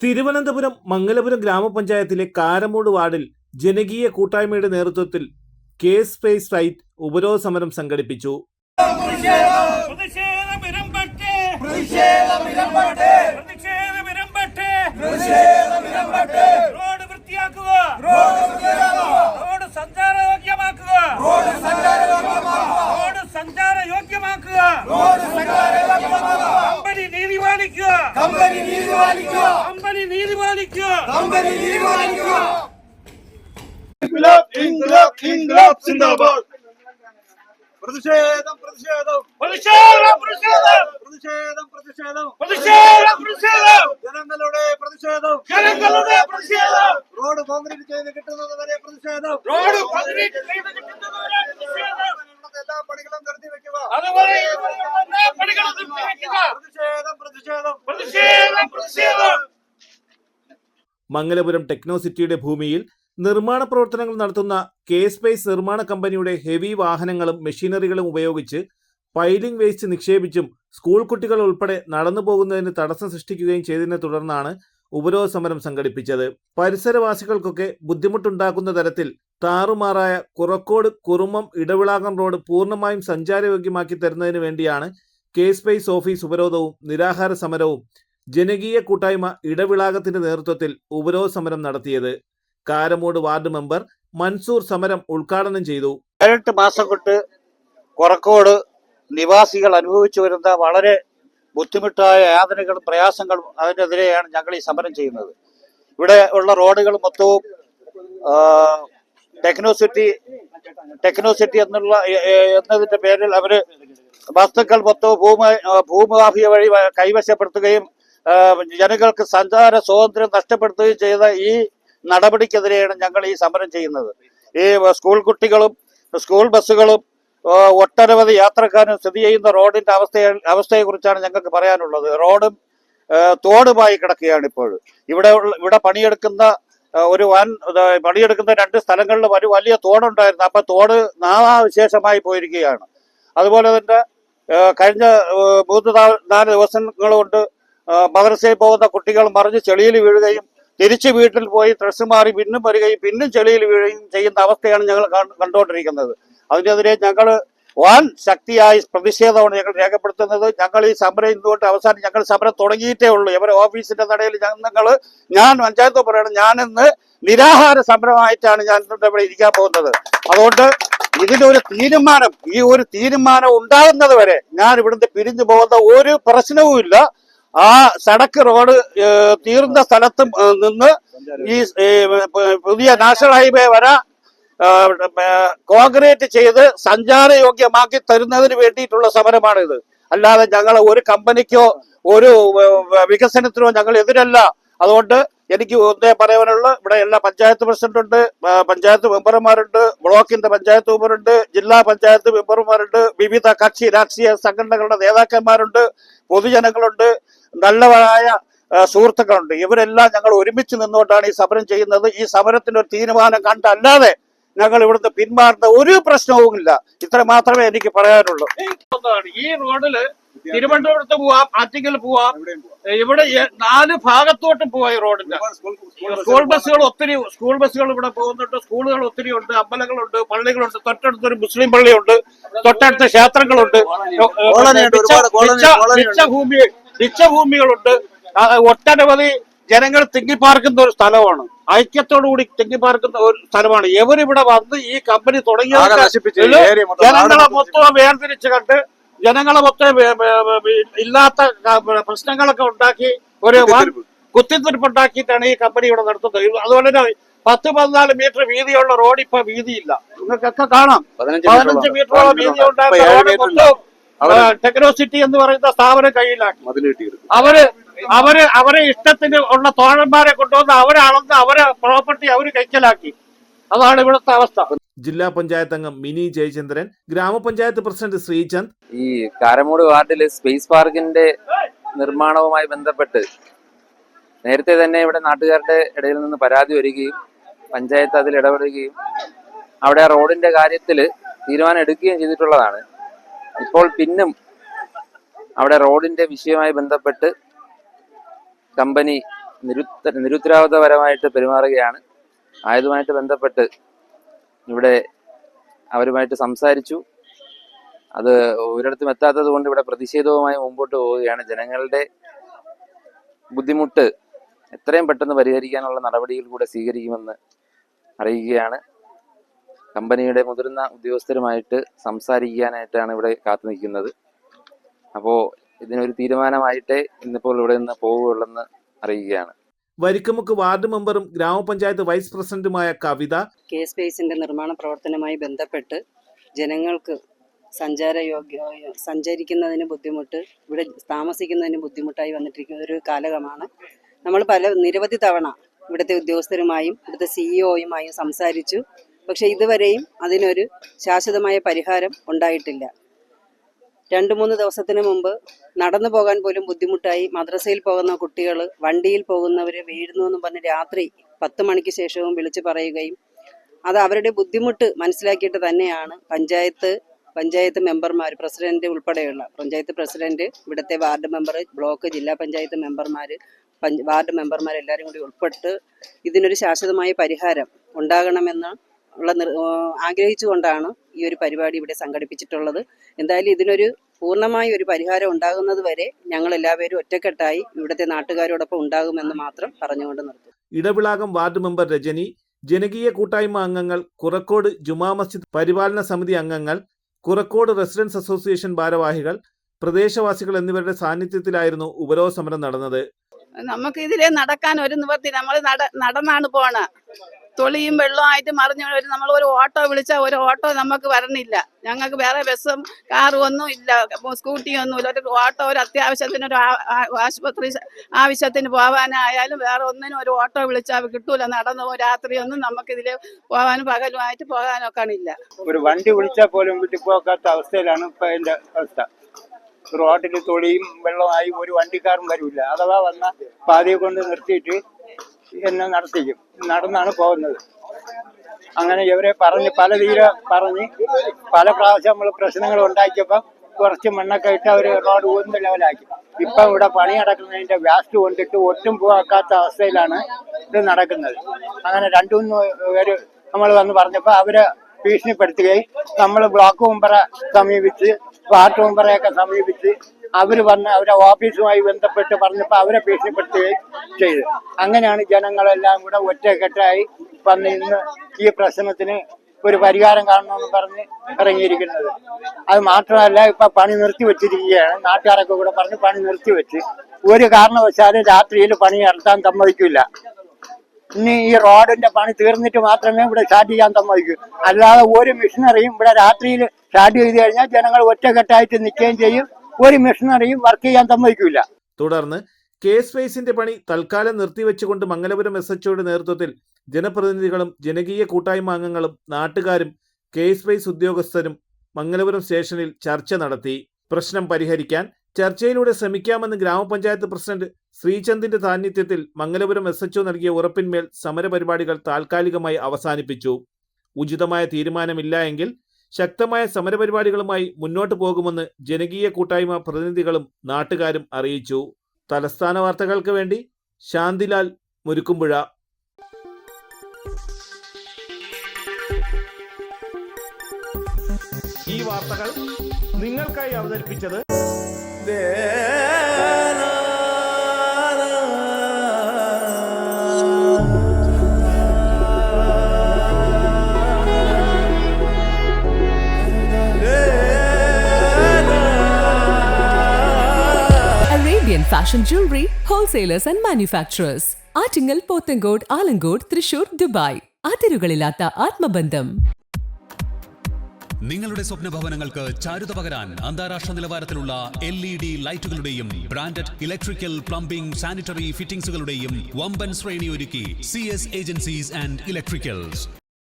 തിരുവനന്തപുരം മംഗലപുരം ഗ്രാമപഞ്ചായത്തിലെ കാരമൂട് വാർഡിൽ ജനകീയ കൂട്ടായ്മയുടെ നേതൃത്വത്തിൽ കെ സ്പേസ് സൈറ്റ് ഉപരോധ സമരം സംഘടിപ്പിച്ചു. ഇൻക്ലാബ് സിന്ദാബാദ്. പ്രതിഷേധം പ്രതിഷേധം പ്രതിഷേധം പ്രതിഷേധം പ്രതിഷേധം പ്രതിഷേധം പ്രതിഷേധം പ്രതിഷേധം ജനങ്ങളുടെ പ്രതിഷേധം ജനങ്ങളുടെ പ്രതിഷേധം. റോഡ് കോൺക്രീറ്റ് ചെയ്ത് കിട്ടുന്നത് വരെ പ്രതിഷേധം. റോഡ് കോൺക്രീറ്റ് ചെയ്ത് കിട്ടുന്നത് വരെ പ്രതിഷേധം. എല്ലാ പണികളും നിർത്തി വെക്കുക. അതുവരെ എല്ലാ പണികളും നിർത്തി വെക്കുക. പ്രതിഷേധം പ്രതിഷേധം പ്രതിഷേധം പ്രതിഷേധം. മംഗലപുരം ടെക്നോസിറ്റിയുടെ ഭൂമിയിൽ നിർമ്മാണ പ്രവർത്തനങ്ങൾ നടത്തുന്ന കെ സ്പേസ് നിർമ്മാണ കമ്പനിയുടെ ഹെവി വാഹനങ്ങളും മെഷീനറികളും ഉപയോഗിച്ച് പൈലിംഗ് വേസ്റ്റ് നിക്ഷേപിച്ചും സ്കൂൾ കുട്ടികൾ ഉൾപ്പെടെ നടന്നു പോകുന്നതിന് തടസ്സം സൃഷ്ടിക്കുകയും ചെയ്തതിനെ തുടർന്നാണ് ഉപരോധ സമരം സംഘടിപ്പിച്ചത്. പരിസരവാസികൾക്കൊക്കെ ബുദ്ധിമുട്ടുണ്ടാക്കുന്ന തരത്തിൽ താറുമാറായ കുറക്കോട് കുറുമം ഇടവിളാകം റോഡ് പൂർണ്ണമായും സഞ്ചാരയോഗ്യമാക്കി തരുന്നതിന് വേണ്ടിയാണ് കെ സ്പേസ് ഓഫീസ് ഉപരോധവും നിരാഹാര സമരവും ജനകീയ കൂട്ടായ്മ ഇടവിളാകത്തിന്റെ നേതൃത്വത്തിൽ ഉപരോധ സമരം നടത്തിയത്. കാരമൂട് വാർഡ് മെമ്പർ മൻസൂർ സമരം ഉദ്ഘാടനം ചെയ്തു. 18 മാസം കൊണ്ട് കൊറക്കോട് നിവാസികൾ അനുഭവിച്ചു വരുന്ന വളരെ ബുദ്ധിമുട്ടായ യാതനകളും പ്രയാസങ്ങളും അതിനെതിരെയാണ് ഞങ്ങൾ ഈ സമരം ചെയ്യുന്നത്. ഇവിടെ ഉള്ള റോഡുകൾ മൊത്തവും ടെക്നോസിറ്റി എന്നതിന്റെ പേരിൽ അവര് വസ്തുക്കൾ മൊത്തവും ഭൂമാഫിയ വഴി കൈവശപ്പെടുത്തുകയും ജനങ്ങൾക്ക് സഞ്ചാര സ്വാതന്ത്ര്യം നഷ്ടപ്പെടുത്തുകയും ചെയ്ത ഈ നടപടിക്കെതിരെയാണ് ഞങ്ങൾ ഈ സമരം ചെയ്യുന്നത്. ഈ സ്കൂൾ കുട്ടികളും സ്കൂൾ ബസ്സുകളും ഒട്ടനവധി യാത്രക്കാരും സ്ഥിതി ചെയ്യുന്ന റോഡിന്റെ അവസ്ഥയെക്കുറിച്ചാണ് ഞങ്ങൾക്ക് പറയാനുള്ളത്. റോഡും തോടുമായി കിടക്കുകയാണ് ഇപ്പോൾ. ഇവിടെ പണിയെടുക്കുന്ന പണിയെടുക്കുന്ന 2 സ്ഥലങ്ങളിൽ ഒരു വലിയ തോടുണ്ടായിരുന്നു. അപ്പൊ തോട് നാമാവിശേഷമായി പോയിരിക്കുകയാണ്. അതുപോലെ തന്നെ കഴിഞ്ഞ 3-4 ദിവസങ്ങൾ കൊണ്ട് മദ്രസയിൽ പോകുന്ന കുട്ടികൾ മറിഞ്ഞ് ചെളിയിൽ വീഴുകയും തിരിച്ച് വീട്ടിൽ പോയി ഡ്രസ്സ് മാറി പിന്നും വരികയും പിന്നും ചെളിയിൽ വീഴുകയും ചെയ്യുന്ന അവസ്ഥയാണ് ഞങ്ങൾ കണ്ടുകൊണ്ടിരിക്കുന്നത്. അതിനെതിരെ ഞങ്ങൾ വൻ ശക്തിയായി പ്രതിഷേധമാണ് ഞങ്ങൾ രേഖപ്പെടുത്തുന്നത്. ഞങ്ങൾ ഈ സമരം ഇന്നുകൊണ്ട് അവസാനം ഞങ്ങൾ സമരം തുടങ്ങിയിട്ടേ ഉള്ളൂ. ഇവരെ ഓഫീസിന്റെ നടയിൽ ഞാൻ പഞ്ചായത്ത് പറയണം, ഞാനിന്ന് നിരാഹാര സമരമായിട്ടാണ് ഞാൻ ഇവിടെ ഇരിക്കാൻ പോകുന്നത്. അതുകൊണ്ട് ഇതിനൊരു തീരുമാനം ഉണ്ടാകുന്നത് വരെ ഞാൻ ഇവിടുന്ന് പിരിഞ്ഞു പോകുന്ന ഒരു പ്രശ്നവുമില്ല. ആ സടക്ക് റോഡ് തീർന്ന സ്ഥലത്ത് നിന്ന് ഈ പുതിയ നാഷണൽ ഹൈവേ വരെ കോൺക്രീറ്റ് ചെയ്ത് സഞ്ചാരയോഗ്യമാക്കി തരുന്നതിന് വേണ്ടിയിട്ടുള്ള സമരമാണിത്. അല്ലാതെ ഞങ്ങൾ ഒരു കമ്പനിക്കോ ഒരു വികസനത്തിനോ ഞങ്ങൾ എതിരല്ല. അതുകൊണ്ട് എനിക്ക് ഒന്നേ പറയാനുള്ള, ഇവിടെ എല്ലാ പഞ്ചായത്ത് പ്രസിഡന്റുണ്ട്, പഞ്ചായത്ത് മെമ്പർമാരുണ്ട്, ബ്ലോക്കിന്റെ പഞ്ചായത്ത് മെമ്പറുണ്ട്, ജില്ലാ പഞ്ചായത്ത് മെമ്പർമാരുണ്ട്, വിവിധ കക്ഷി രാഷ്ട്രീയ സംഘടനകളുടെ നേതാക്കന്മാരുണ്ട്, പൊതുജനങ്ങളുണ്ട്, നല്ലവരായ സുഹൃത്തുക്കളുണ്ട്. ഇവരെല്ലാം ഞങ്ങൾ ഒരുമിച്ച് നിന്നുകൊണ്ടാണ് ഈ സമരം ചെയ്യുന്നത്. ഈ സമരത്തിന് ഒരു തീരുമാനം കണ്ടല്ലാതെ ഞങ്ങൾ ഇവിടുന്ന് പിന്മാറുന്ന ഒരു പ്രശ്നവുമില്ല. ഇത്ര മാത്രമേ എനിക്ക് പറയാനുള്ളൂ. ഈ റോഡില് തിരുവനന്തപുരത്ത് പോവാം, ആറ്റിങ്ങൽ പോവാം, ഇവിടെ 4 ഭാഗത്തോട്ടും പോവാം. ഈ റോഡിന്റെ സ്കൂൾ ബസ്സുകൾ ഇവിടെ പോകുന്നുണ്ട്. സ്കൂളുകൾ ഒത്തിരി ഉണ്ട്, അമ്പലങ്ങളുണ്ട്, പള്ളികളുണ്ട്, തൊട്ടടുത്തൊരു മുസ്ലിം പള്ളിയുണ്ട്, തൊട്ടടുത്ത ക്ഷേത്രങ്ങളുണ്ട്, ഭൂമികളുണ്ട്. ഒട്ടനവധി ജനങ്ങൾ തിങ്ങിപ്പാർക്കുന്ന ഒരു സ്ഥലമാണ്. ഐക്യത്തോടുകൂടി തിങ്ങിപ്പാർക്കുന്ന ഒരു സ്ഥലമാണ്. ഇവരിവിടെ വന്ന് ഈ കമ്പനി തുടങ്ങിയത് ജനങ്ങളെ മൊത്തം വേർതിരിച്ച് കണ്ട് ജനങ്ങളെ മൊത്തം ഇല്ലാത്ത പ്രശ്നങ്ങളൊക്കെ ഉണ്ടാക്കി ഒരു കുത്തിത്തിരിപ്പുണ്ടാക്കിയിട്ടാണ് ഈ കമ്പനി ഇവിടെ നടത്തുന്നത്. അതുപോലെ തന്നെ 10-14 മീറ്റർ വീതിയുള്ള റോഡ് ഇപ്പൊ വീതിയില്ല. നിങ്ങൾക്കൊക്കെ കാണാം. 15 മീറ്ററോളം വീതി ഉണ്ടായിരുന്ന റോഡ് മൊത്തം ടെക്നോസിറ്റി എന്ന് പറയുന്ന സ്ഥാപനം കയ്യിലാക്കി. അവരെ ഇഷ്ടത്തിന് ഉള്ള തോഴന്മാരെ കൊണ്ടുവന്ന് അവരെ അളന്ന് അവരെ പ്രോപ്പർട്ടി അവര് കൈക്കലാക്കി. അതാണ് ഇവിടുത്തെ അവസ്ഥ. ജില്ലാ പഞ്ചായത്ത് അംഗം മിനി ജയചന്ദ്രൻ, ഗ്രാമപഞ്ചായത്ത് പ്രസിഡന്റ് ശ്രീചന്ദ്. ഈ കാരമൂട് വാർഡില് സ്പേസ് പാർക്കിന്റെ നിർമ്മാണവുമായി ബന്ധപ്പെട്ട് നേരത്തെ തന്നെ ഇവിടെ നാട്ടുകാരുടെ ഇടയിൽ നിന്ന് പരാതി വരികയും പഞ്ചായത്ത് അതിൽ ഇടപെടുകയും അവിടെ റോഡിന്റെ കാര്യത്തിൽ തീരുമാനം എടുക്കുകയും ചെയ്തിട്ടുള്ളതാണ്. ഇപ്പോൾ പിന്നും അവിടെ റോഡിന്റെ വിഷയവുമായി ബന്ധപ്പെട്ട് കമ്പനി നിരുത്തരവാദപരമായിട്ട് പെരുമാറുകയാണ്. ആയതുമായിട്ട് ബന്ധപ്പെട്ട് ഇവിടെ അവരുമായിട്ട് സംസാരിച്ചു. അത് ഒരിടത്തും എത്താത്തത് കൊണ്ട് ഇവിടെ പ്രതിഷേധവുമായി മുമ്പോട്ട് പോവുകയാണ്. ജനങ്ങളുടെ ബുദ്ധിമുട്ട് എത്രയും പെട്ടെന്ന് പരിഹരിക്കാനുള്ള നടപടികൾ കൂടെ സ്വീകരിക്കുമെന്ന് അറിയിക്കുകയാണ്. കമ്പനിയുടെ മുതിർന്ന ഉദ്യോഗസ്ഥരുമായിട്ട് സംസാരിക്കാനായിട്ടാണ് ഇവിടെ കാത്തു നിൽക്കുന്നത്. അപ്പോൾ ഇതിനൊരു തീരുമാനമായിട്ടേ ഇന്നിപ്പോൾ ഇവിടെ നിന്ന് പോവുകയുള്ളെന്ന് അറിയിക്കുകയാണ്. വരിക്കമുക്ക് വാർഡ് മെമ്പറും ഗ്രാമപഞ്ചായത്ത് വൈസ് പ്രസിഡന്റുമായ കവിത, കെ സ്പേസിന്റെ നിർമ്മാണ പ്രവർത്തനവുമായി ബന്ധപ്പെട്ട് ജനങ്ങൾക്ക് സഞ്ചരിക്കുന്നതിന് ബുദ്ധിമുട്ട്, ഇവിടെ താമസിക്കുന്നതിന് ബുദ്ധിമുട്ടായി വന്നിട്ടിരിക്കുന്ന ഒരു കാലഘട്ടമാണ്. നമ്മൾ നിരവധി തവണ ഇവിടുത്തെ ഉദ്യോഗസ്ഥരുമായും ഇവിടുത്തെ സിഇഒയുമായും സംസാരിച്ചു. പക്ഷേ ഇതുവരെയും അതിനൊരു ശാശ്വതമായ പരിഹാരം ഉണ്ടായിട്ടില്ല. 2-3 ദിവസത്തിന് മുമ്പ് നടന്നു പോകാൻ പോലും ബുദ്ധിമുട്ടായി മദ്രസയിൽ പോകുന്ന കുട്ടികൾ, വണ്ടിയിൽ പോകുന്നവർ വീഴുന്നു എന്ന് പറഞ്ഞ് രാത്രി 10 മണിക്ക് ശേഷവും വിളിച്ചു പറയുകയും അത് അവരുടെ ബുദ്ധിമുട്ട് മനസ്സിലാക്കിയിട്ട് തന്നെയാണ് പഞ്ചായത്ത് മെമ്പർമാർ, പ്രസിഡന്റ് ഉൾപ്പെടെയുള്ള പഞ്ചായത്ത് പ്രസിഡന്റ്, ഇവിടുത്തെ വാർഡ് മെമ്പർ, ബ്ലോക്ക്, ജില്ലാ പഞ്ചായത്ത് മെമ്പർമാർ, വാർഡ് മെമ്പർമാർ എല്ലാവരും കൂടി ഉൾപ്പെട്ട് ഇതിനൊരു ശാശ്വതമായ പരിഹാരം ഉണ്ടാകണമെന്ന് ആഗ്രഹിച്ചുകൊണ്ടാണ് ഈ ഒരു പരിപാടി ഇവിടെ സംഘടിപ്പിച്ചിട്ടുള്ളത്. എന്തായാലും ഇതിനൊരു പൂർണ്ണമായ ഒരു പരിഹാരം ഉണ്ടാകുന്നത് വരെ ഞങ്ങൾ എല്ലാവരും ഒറ്റക്കെട്ടായി ഇവിടുത്തെ നാട്ടുകാരോടൊപ്പം ഉണ്ടാകുമെന്ന് മാത്രം പറഞ്ഞുകൊണ്ട് നിർത്തും. ഇടവിളാകം വാർഡ് മെമ്പർ രജനി, ജനകീയ കൂട്ടായ്മ അംഗങ്ങൾ, കുറക്കോട് ജുമാ മസ്ജിദ് പരിപാലന സമിതി അംഗങ്ങൾ, കുറക്കോട് റെസിഡൻസ് അസോസിയേഷൻ ഭാരവാഹികൾ, പ്രദേശവാസികൾ എന്നിവരുടെ സാന്നിധ്യത്തിലായിരുന്നു ഉപരോധ സമരം നടന്നത്. നമുക്ക് ഇതിലെ നടക്കാൻ ഒരു നിവർത്തി, നമ്മൾ നടന്നാണ് പോണ. തൊളിയും വെള്ളമായിട്ട് മറിഞ്ഞു വരും. നമ്മൾ ഒരു ഓട്ടോ വിളിച്ചാൽ ഒരു ഓട്ടോ നമുക്ക് വരണില്ല. ഞങ്ങൾക്ക് വേറെ ബസ്സും കാറും ഒന്നും ഇല്ല, സ്കൂട്ടിയൊന്നും ഇല്ല. ഒരു ഓട്ടോ ഒരു അത്യാവശ്യത്തിന്, ഒരു ആശുപത്രി ആവശ്യത്തിന് പോകാനായാലും വേറെ ഒന്നിനും ഒരു ഓട്ടോ വിളിച്ചാൽ കിട്ടൂല. നടന്നു പോകും. രാത്രിയൊന്നും നമുക്കിതിൽ പോകാനും പകലുമായിട്ട് പോകാനൊക്കെ ഇല്ല. ഒരു വണ്ടി വിളിച്ചാൽ പോലും വീട്ടിൽ പോകാത്ത അവസ്ഥയിലാണ് ഇപ്പൊ അതിന്റെ അവസ്ഥ. റോഡിൽ തൊളിയും വെള്ളമായി ഒരു വണ്ടിക്കാരും വരില്ല. അഥവാ വന്ന പാതിയെ കൊണ്ട് നിർത്തിയിട്ട് എന്നെ നടത്തിക്കും. നടന്നാണ് പോകുന്നത്. അങ്ങനെ ഇവരെ പല പ്രാവശ്യം നമ്മൾ പ്രശ്നങ്ങൾ ഉണ്ടാക്കിയപ്പോൾ കുറച്ച് മണ്ണൊക്കെ ഇട്ട് അവർ റോഡ് ഒന്ന് ലെവലാക്കി. ഇപ്പൊ ഇവിടെ പണി നടക്കുന്നതിന്റെ വ്യാസ്റ്റ് കൊണ്ടിട്ട് ഒട്ടും പോകാത്ത അവസ്ഥയിലാണ് ഇത് നടക്കുന്നത്. അങ്ങനെ 2-3 പേര് നമ്മൾ വന്ന് പറഞ്ഞപ്പോൾ അവരെ ഭീഷണിപ്പെടുത്തുകയും നമ്മൾ ബ്ലോക്ക് മെമ്പറെ സമീപിച്ച് വാർഡ് മെമ്പറെയൊക്കെ സമീപിച്ച് അവർ വന്ന് അവരെ ഓഫീസുമായി ബന്ധപ്പെട്ട് പറഞ്ഞപ്പോൾ അവരെ ഭീഷണിപ്പെടുത്തുകയും ചെയ്തു. അങ്ങനെയാണ് ജനങ്ങളെല്ലാം കൂടെ ഒറ്റക്കെട്ടായി വന്ന് ഇന്ന് ഈ പ്രശ്നത്തിന് ഒരു പരിഹാരം കാണണമെന്ന് പറഞ്ഞ് ഇറങ്ങിയിരിക്കുന്നത്. അത് മാത്രമല്ല, ഇപ്പൊ പണി നിർത്തിവെച്ചിരിക്കുകയാണ്. നാട്ടുകാരൊക്കെ കൂടെ പറഞ്ഞ് പണി നിർത്തിവെച്ച് ഒരു കാരണവശാലും രാത്രിയിൽ പണി നടത്താൻ സമ്മതിക്കില്ല. ഇനി ഈ റോഡിന്റെ പണി തീർന്നിട്ട് മാത്രമേ ഇവിടെ സ്റ്റാർട്ട് ചെയ്യാൻ സമ്മതിക്കൂ. അല്ലാതെ ഒരു മിഷനറിയും ഇവിടെ രാത്രിയിൽ സ്റ്റാർട്ട് ചെയ്ത് കഴിഞ്ഞാൽ ജനങ്ങൾ ഒറ്റക്കെട്ടായിട്ട് നിൽക്കുകയും ചെയ്യും. ഒരു മിഷനറിയും വർക്ക് ചെയ്യാൻ സമ്മതിക്കില്ല. തുടർന്ന് കെ സ്പേസിന്റെ പണി തൽക്കാലം നിർത്തിവെച്ചുകൊണ്ട് മംഗലപുരം SHOയുടെ നേതൃത്വത്തിൽ ജനപ്രതിനിധികളും ജനകീയ കൂട്ടായ്മ അംഗങ്ങളും നാട്ടുകാരും കെ സ്പേസ് ഉദ്യോഗസ്ഥരും മംഗലപുരം സ്റ്റേഷനിൽ ചർച്ച നടത്തി. പ്രശ്നം പരിഹരിക്കാൻ ചർച്ചയിലൂടെ ശ്രമിക്കാമെന്ന് ഗ്രാമപഞ്ചായത്ത് പ്രസിഡന്റ് ശ്രീചന്ദിന്റെ സാന്നിധ്യത്തിൽ മംഗലപുരം SHO നൽകിയ ഉറപ്പിന്മേൽ സമരപരിപാടികൾ താൽക്കാലികമായി അവസാനിപ്പിച്ചു. ഉചിതമായ തീരുമാനമില്ല എങ്കിൽ ശക്തമായ സമരപരിപാടികളുമായി മുന്നോട്ടു പോകുമെന്ന് ജനകീയ കൂട്ടായ്മ പ്രതിനിധികളും നാട്ടുകാരും അറിയിച്ചു. തലസ്ഥാന വാർത്തകൾക്ക് വേണ്ടി ശാന്തിലാൽ, മുരുക്കുംപുഴ. ഈ വാർത്തകൾ നിങ്ങൾക്കായി അവതരിപ്പിച്ചത് Fashion jewelry, wholesalers and manufacturers. Attingal, Pothencode, Alamcode, Thrissur, Dubai. അതിരുകളില്ലാത്ത ആത്മബന്ധം. നിങ്ങളുടെ സ്വപ്ന ഭവനങ്ങൾക്ക് ചാരുത പകരാൻ അന്താരാഷ്ട്ര നിലവാരത്തിലുള്ള LED ലൈറ്റുകളുടെയും ബ്രാൻഡഡ് ഇലക്ട്രിക്കൽ, പ്ലംബിംഗ്, സാനിറ്ററി ഫിറ്റിംഗ്സുകളുടെയും വമ്പൻ ശ്രേണി ഒരുക്കി CS ഏജൻസീസ് ആൻഡ് ഇലക്ട്രിക്കൽസ്.